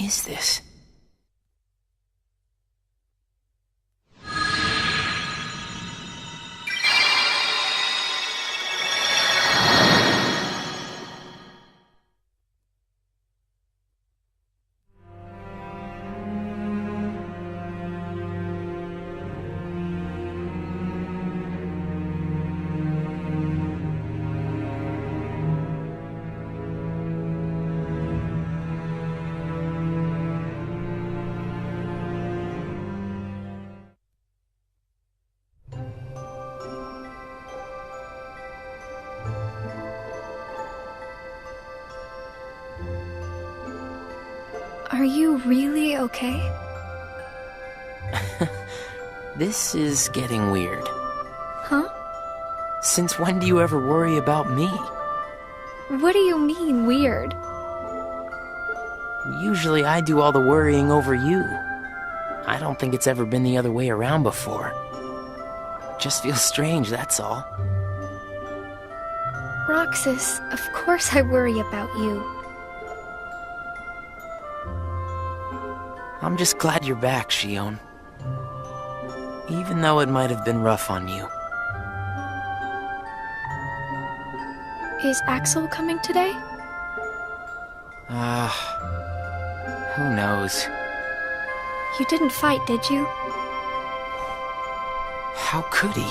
is this? Are you really okay? This is getting weird. Huh? Since when do you ever worry about me? What do you mean, weird? Usually I do all the worrying over you. I don't think it's ever been the other way around before. Just feels strange, that's all. Roxas, of course I worry about you. I'm just glad you're back, Shion. Even though it might have been rough on you. Is Axel coming today? Who knows? You didn't fight, did you? How could he?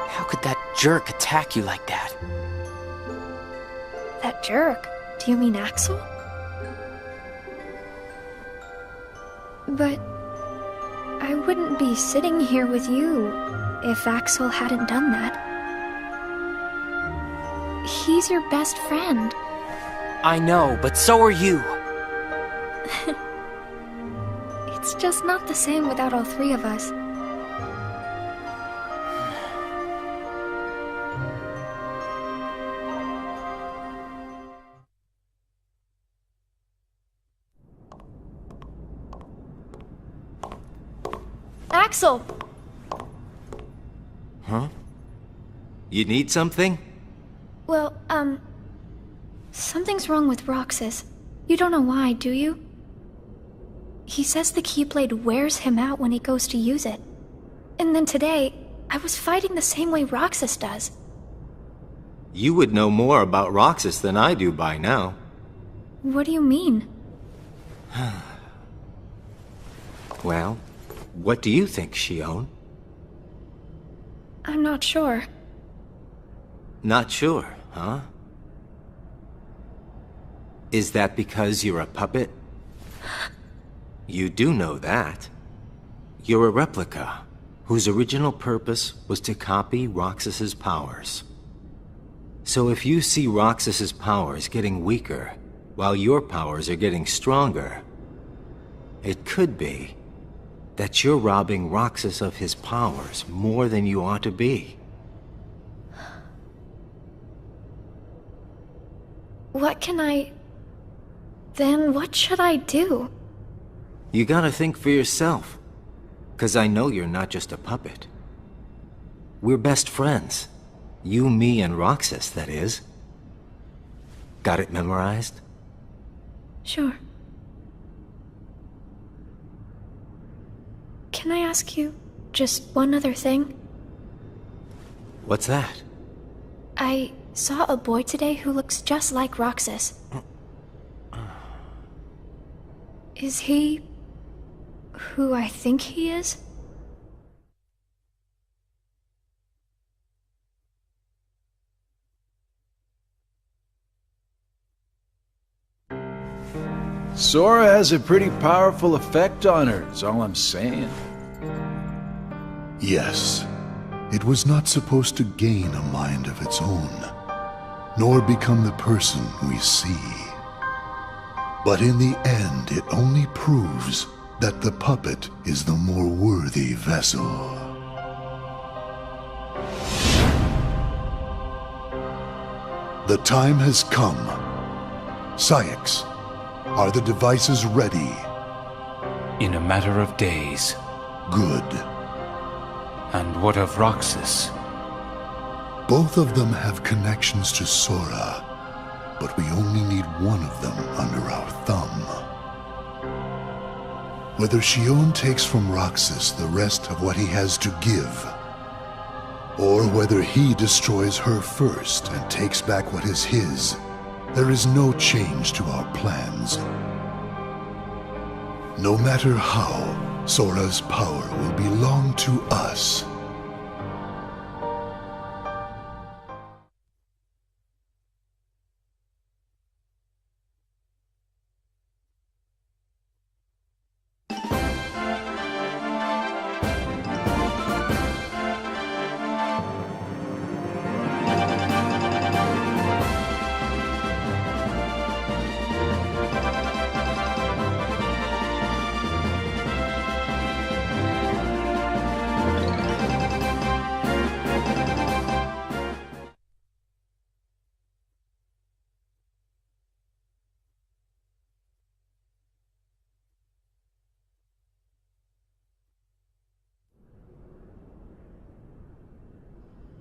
How could that jerk attack you like that? That jerk? Do you mean Axel? But I wouldn't be sitting here with you if Axel hadn't done that. He's your best friend. I know, but so are you. It's just not the same without all three of us. Axel! Huh? You need something? Well, something's wrong with Roxas. You don't know why, do you? He says the Keyblade wears him out when he goes to use it. And then today, I was fighting the same way Roxas does. You would know more about Roxas than I do by now. What do you mean? Well, what do you think, Shion? I'm not sure. Not sure, huh? Is that because you're a puppet? You do know that. You're a replica, whose original purpose was to copy Roxas's powers. So if you see Roxas's powers getting weaker, while your powers are getting stronger, it could be that you're robbing Roxas of his powers more than you ought to be. Then what should I do? You gotta think for yourself, 'cause I know you're not just a puppet. We're best friends. You, me, and Roxas, that is. Got it memorized? Sure. Can I ask you just one other thing? What's that? I saw a boy today who looks just like Roxas. Is he who I think he is? Sora has a pretty powerful effect on her, is all I'm saying. Yes, it was not supposed to gain a mind of its own, nor become the person we see. But in the end, it only proves that the puppet is the more worthy vessel. The time has come. Saïx, are the devices ready? In a matter of days. Good. And what of Roxas? Both of them have connections to Sora, but we only need one of them under our thumb. Whether Shion takes from Roxas the rest of what he has to give, or whether he destroys her first and takes back what is his, there is no change to our plans. No matter how, Sora's power will belong to us.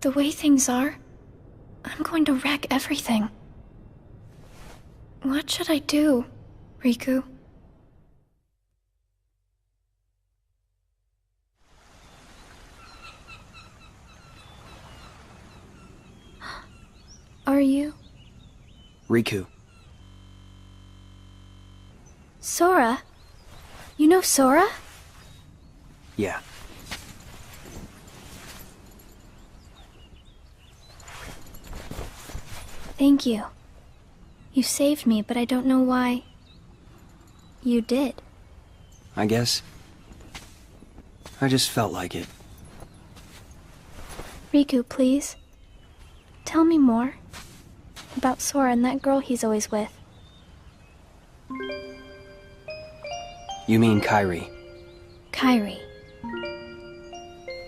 The way things are, I'm going to wreck everything. What should I do, Riku? Are you? Riku. Sora? You know Sora? Yeah. Thank you. You saved me, but I don't know why... you did. I guess. I just felt like it. Riku, please. Tell me more. About Sora and that girl he's always with. You mean Kairi? Kairi.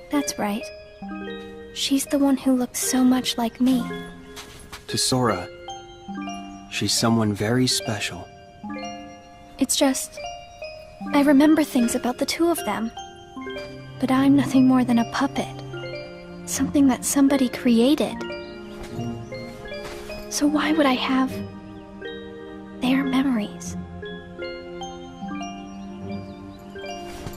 That's right. She's the one who looks so much like me. To Sora, she's someone very special. It's just... I remember things about the two of them. But I'm nothing more than a puppet. Something that somebody created. So why would I have... their memories?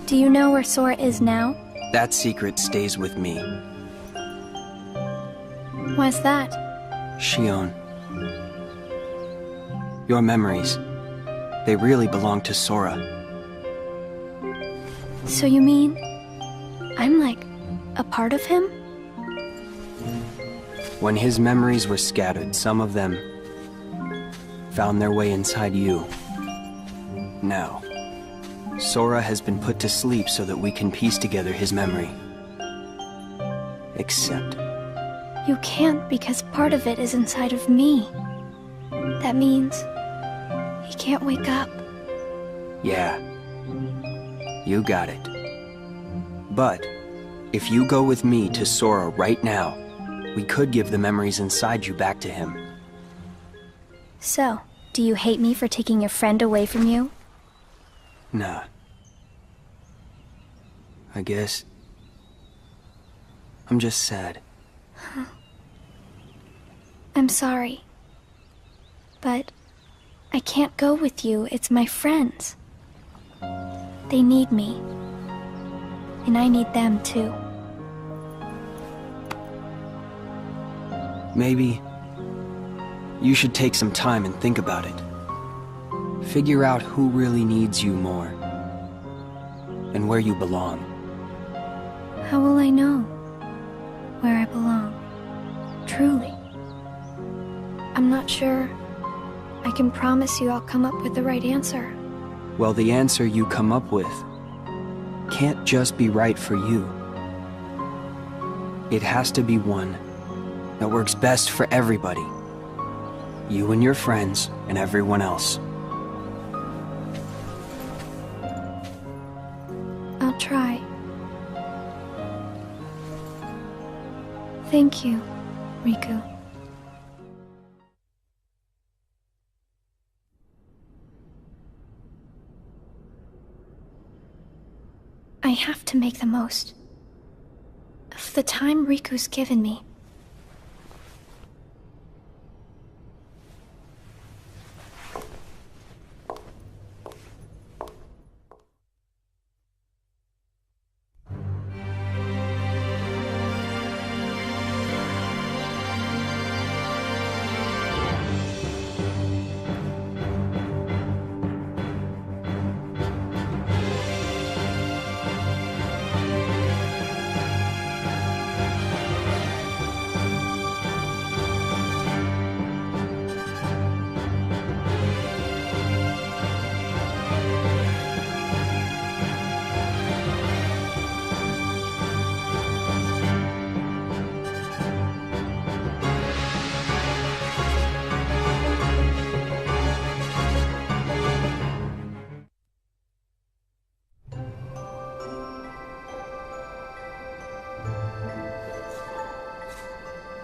Do you know where Sora is now? That secret stays with me. Why's that? Shion. Your memories, they really belong to Sora. So you mean... I'm like... a part of him? When his memories were scattered, some of them found their way inside you. Now, Sora has been put to sleep so that we can piece together his memory. Except... You can't because part of it is inside of me. That means... he can't wake up. Yeah. You got it. But, if you go with me to Sora right now, we could give the memories inside you back to him. So, do you hate me for taking your friend away from you? Nah. I guess... I'm just sad. I'm sorry. But... I can't go with you, it's my friends. They need me. And I need them too. Maybe... you should take some time and think about it. Figure out who really needs you more. And where you belong. How will I know where I belong? Truly. I'm not sure I can promise you I'll come up with the right answer. Well, the answer you come up with can't just be right for you. It has to be one that works best for everybody. You and your friends and everyone else. I'll try. Thank you, Riku. I have to make the most of the time Riku's given me.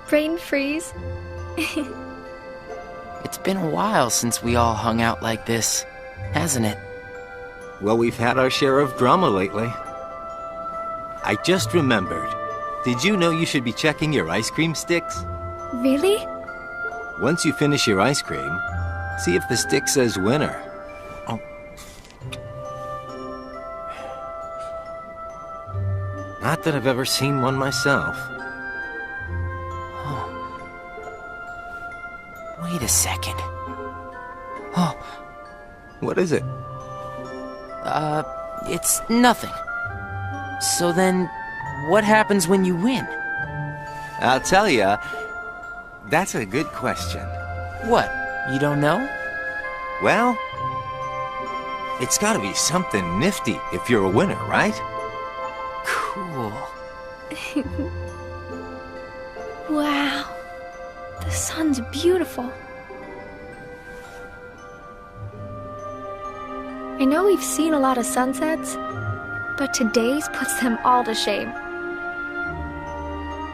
Brain freeze. It's been a while since we all hung out like this, hasn't it? Well, we've had our share of drama lately. I just remembered. Did you know you should be checking your ice cream sticks? Really? Once you finish your ice cream, see if the stick says winner. Oh. Not that I've ever seen one myself. Wait a second. Oh, What is it? it's nothing. So then, what happens when you win? I'll tell ya. That's a good question. What, you don't know? Well, it's gotta be something nifty if you're a winner, right? Cool. Wow. The sun's beautiful. I know we've seen a lot of sunsets, but today's puts them all to shame.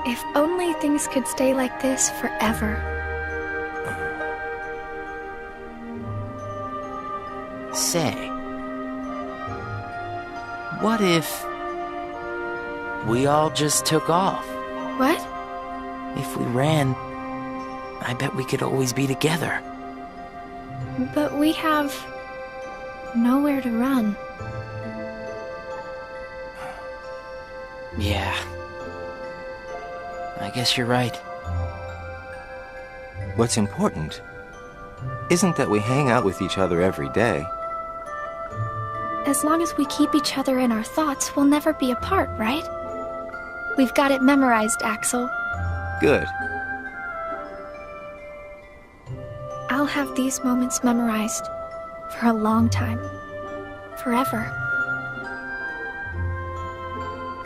If only things could stay like this forever. Say, what if we all just took off? What? If we ran, I bet we could always be together. But we have nowhere to run. Yeah. I guess you're right. What's important isn't that we hang out with each other every day. As long as we keep each other in our thoughts, we'll never be apart, right? We've got it memorized, Axel. Good. I'll have these moments memorized for a long time. Forever.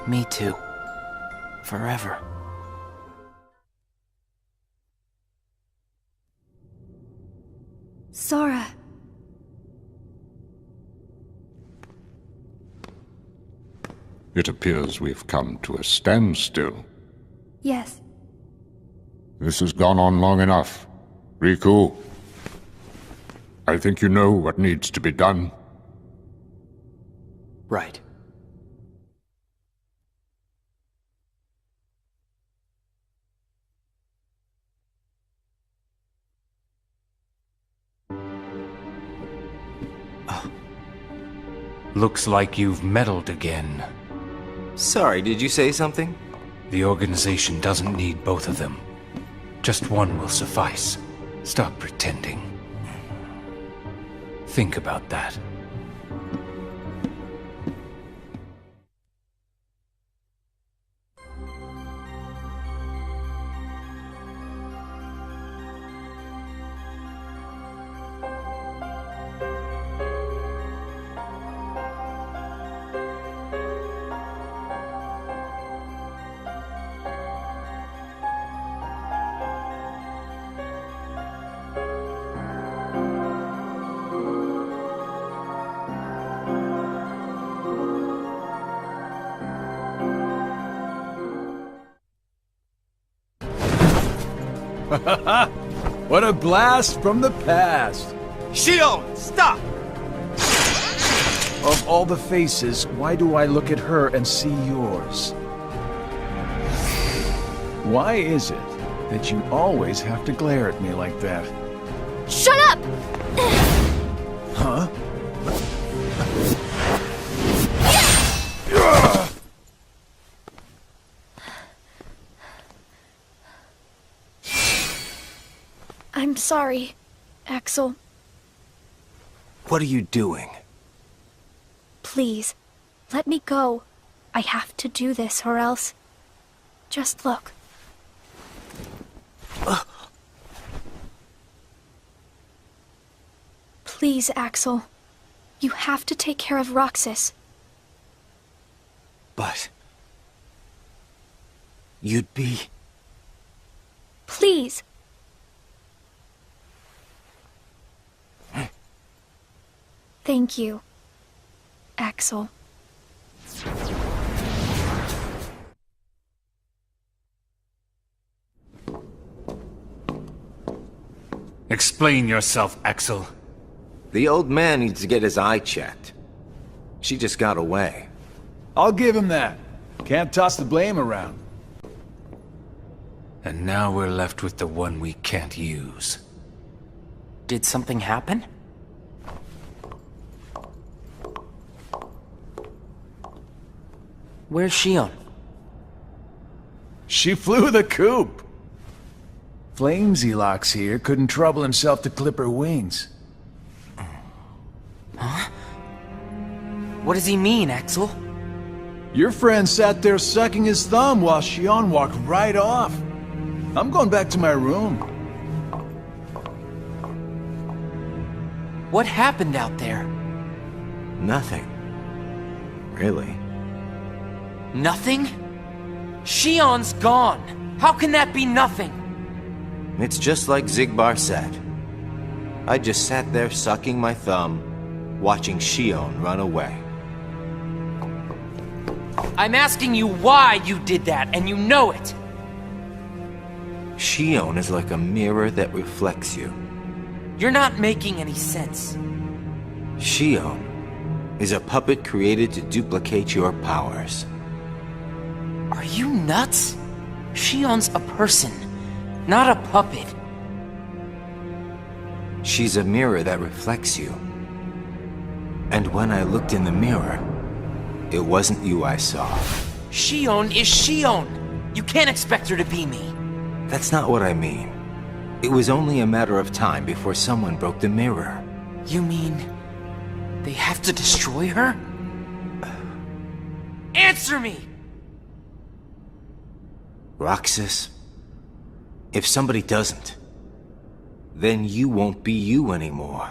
Me too. Forever. Sora. It appears we've come to a standstill. Yes. This has gone on long enough. Riku, I think you know what needs to be done. Right. Looks like you've meddled again. Sorry, did you say something? The organization doesn't need both of them. Just one will suffice. Stop pretending. Think about that. What a blast from the past! Shion, stop! Of all the faces, why do I look at her and see yours? Why is it that you always have to glare at me like that? Shut up! Huh? I'm sorry, Axel. What are you doing? Please, let me go. I have to do this or else... Just look. Please, Axel. You have to take care of Roxas. But... you'd be... Please. Thank you, Axel. Explain yourself, Axel. The old man needs to get his eye checked. She just got away. I'll give him that. Can't toss the blame around. And now we're left with the one we can't use. Did something happen? Where's Shion? She flew the coop. Flamesy Locks here couldn't trouble himself to clip her wings. Huh? What does he mean, Axel? Your friend sat there sucking his thumb while Shion walked right off. I'm going back to my room. What happened out there? Nothing. Really. Nothing? Shion's gone. How can that be nothing? It's just like Zigbar said. I just sat there sucking my thumb, watching Shion run away. I'm asking you why you did that, and you know it. Shion is like a mirror that reflects you. You're not making any sense. Shion is a puppet created to duplicate your powers. Are you nuts? Shion's a person, not a puppet. She's a mirror that reflects you. And when I looked in the mirror, it wasn't you I saw. Shion is Shion. You can't expect her to be me. That's not what I mean. It was only a matter of time before someone broke the mirror. You mean they have to destroy her? Answer me! Roxas, if somebody doesn't, then you won't be you anymore.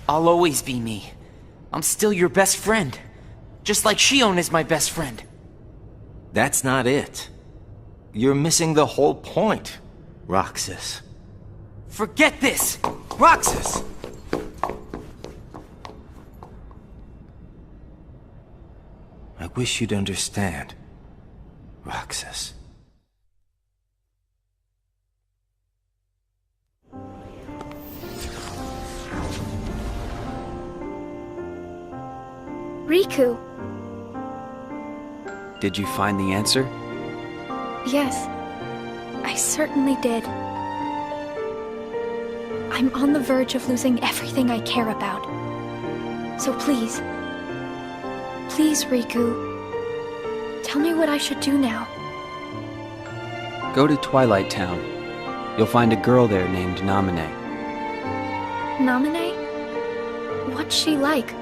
I'll always be me. I'm still your best friend. Just like Shion is my best friend. That's not it. You're missing the whole point, Roxas. Forget this! Roxas! I wish you'd understand, Roxas. Riku. Did you find the answer? Yes, I certainly did. I'm on the verge of losing everything I care about. So please, Riku, tell me what I should do now. Go to Twilight Town. You'll find a girl there named Namine. Namine? What's she like?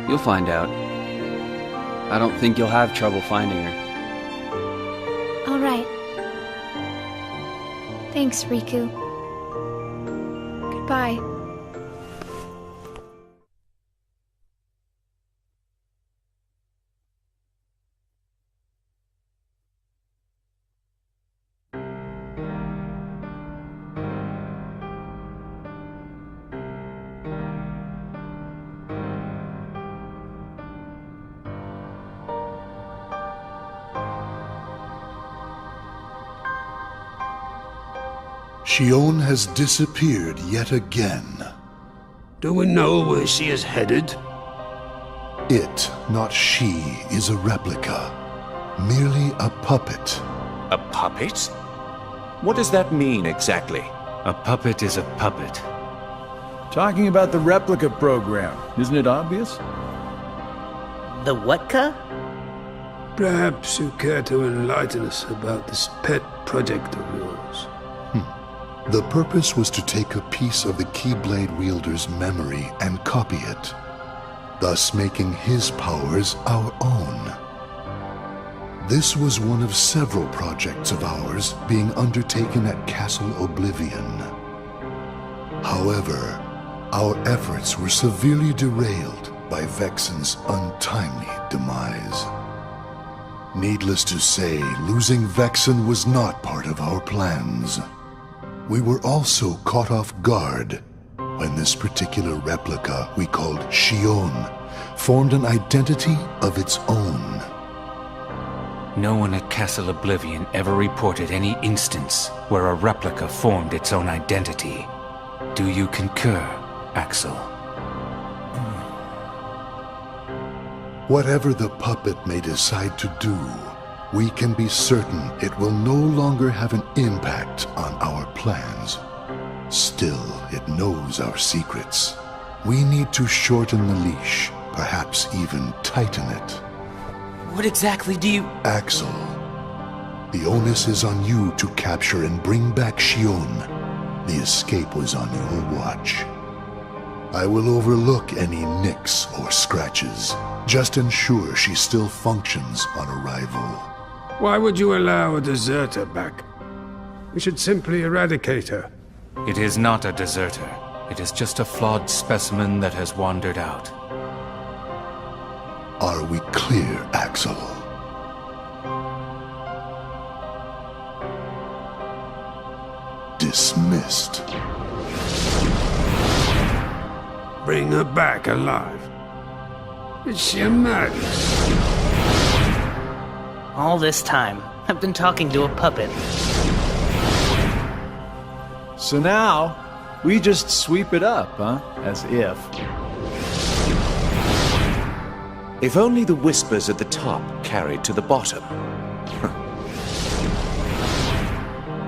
You'll find out. I don't think you'll have trouble finding her. All right. Thanks, Riku. Goodbye. Shion has disappeared yet again. Do we know where she is headed? It, not she, is a replica. Merely a puppet. A puppet? What does that mean exactly? A puppet is a puppet. Talking about the replica program, isn't it obvious? The what-ca? Perhaps you care to enlighten us about this pet project of yours. The purpose was to take a piece of the Keyblade wielder's memory and copy it, thus making his powers our own. This was one of several projects of ours being undertaken at Castle Oblivion. However, our efforts were severely derailed by Vexen's untimely demise. Needless to say, losing Vexen was not part of our plans. We were also caught off guard when this particular replica we called Shion formed an identity of its own. No one at Castle Oblivion ever reported any instance where a replica formed its own identity. Do you concur, Axel? Whatever the puppet may decide to do, we can be certain it will no longer have an impact on our plans. Still, it knows our secrets. We need to shorten the leash, perhaps even tighten it. What exactly do you... Axel, the onus is on you to capture and bring back Shion. The escape was on your watch. I will overlook any nicks or scratches. Just ensure she still functions on arrival. Why would you allow a deserter back? We should simply eradicate her. It is not a deserter. It is just a flawed specimen that has wandered out. Are we clear, Axel? Dismissed. Bring her back alive. Is she a madness? All this time, I've been talking to a puppet. So now, we just sweep it up, huh? As if. If only the whispers at the top carried to the bottom.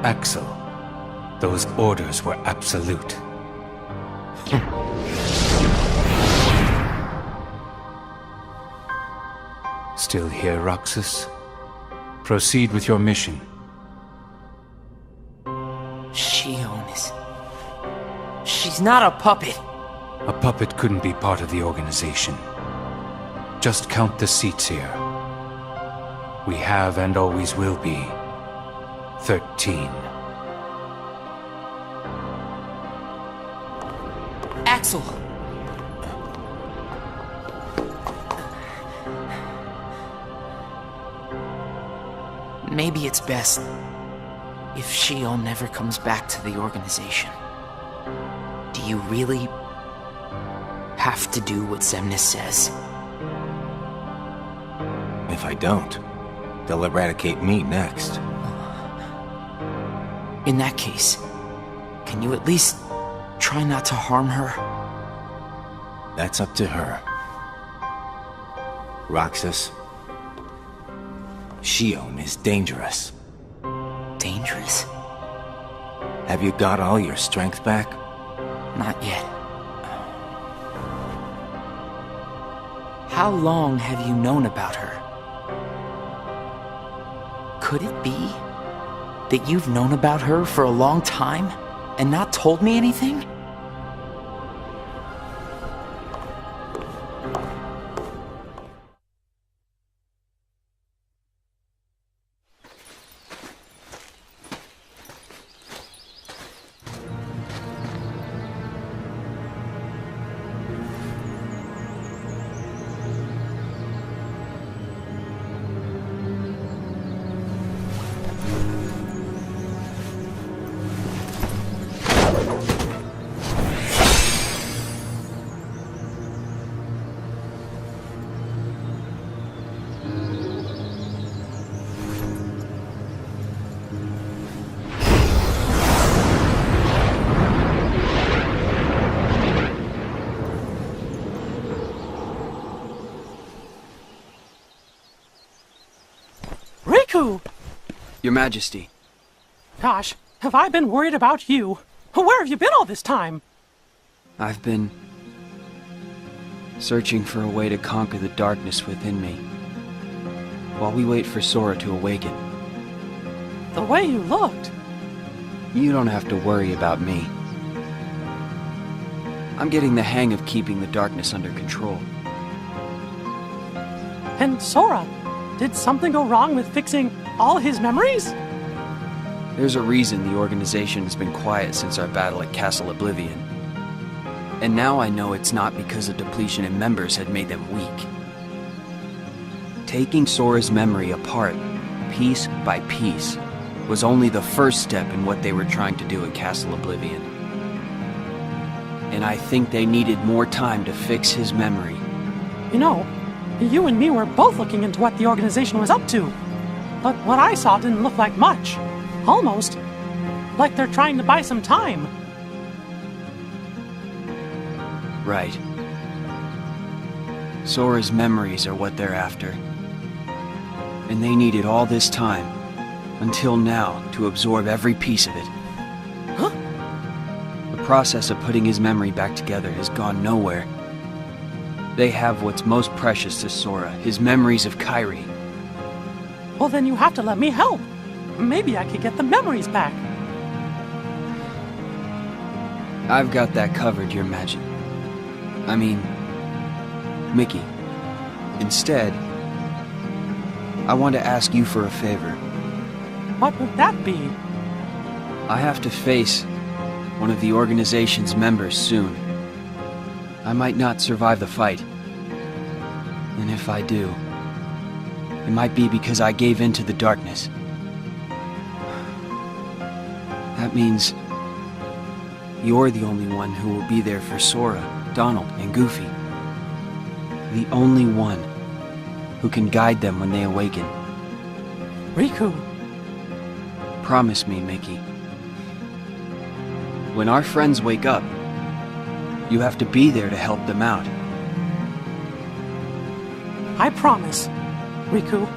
Axel, those orders were absolute. Still here, Roxas? Proceed with your mission. Shion is... She's not a puppet. A puppet couldn't be part of the organization. Just count the seats here. We have and always will be 13. Axel! Maybe it's best if Shion never comes back to the organization. Do you really have to do what Xemnas says? If I don't, they'll eradicate me next. In that case, can you at least try not to harm her? That's up to her. Roxas, Shion is dangerous. Dangerous? Have you got all your strength back? Not yet. How long have you known about her? Could it be that you've known about her for a long time and not told me anything? Your Majesty. Gosh, have I been worried about you? Where have you been all this time? I've been searching for a way to conquer the darkness within me, while we wait for Sora to awaken. The way you looked. You don't have to worry about me. I'm getting the hang of keeping the darkness under control. And Sora, did something go wrong with fixing all his memories? There's a reason the organization has been quiet since our battle at Castle Oblivion. And now I know it's not because a depletion in members had made them weak. Taking Sora's memory apart, piece by piece, was only the first step in what they were trying to do at Castle Oblivion. And I think they needed more time to fix his memory. You know, you and me were both looking into what the organization was up to. But what I saw didn't look like much. Almost like they're trying to buy some time. Right. Sora's memories are what they're after. And they needed all this time, until now, to absorb every piece of it. Huh? The process of putting his memory back together has gone nowhere. They have what's most precious to Sora, his memories of Kairi. Well, then you have to let me help. Maybe I could get the memories back. I've got that covered, your magic. I mean, Mickey. Instead, I want to ask you for a favor. What would that be? I have to face one of the organization's members soon. I might not survive the fight. And if I do, it might be because I gave in to the darkness. That means you're the only one who will be there for Sora, Donald, and Goofy. The only one who can guide them when they awaken. Riku. Promise me, Mickey. When our friends wake up, you have to be there to help them out. I promise, Riku.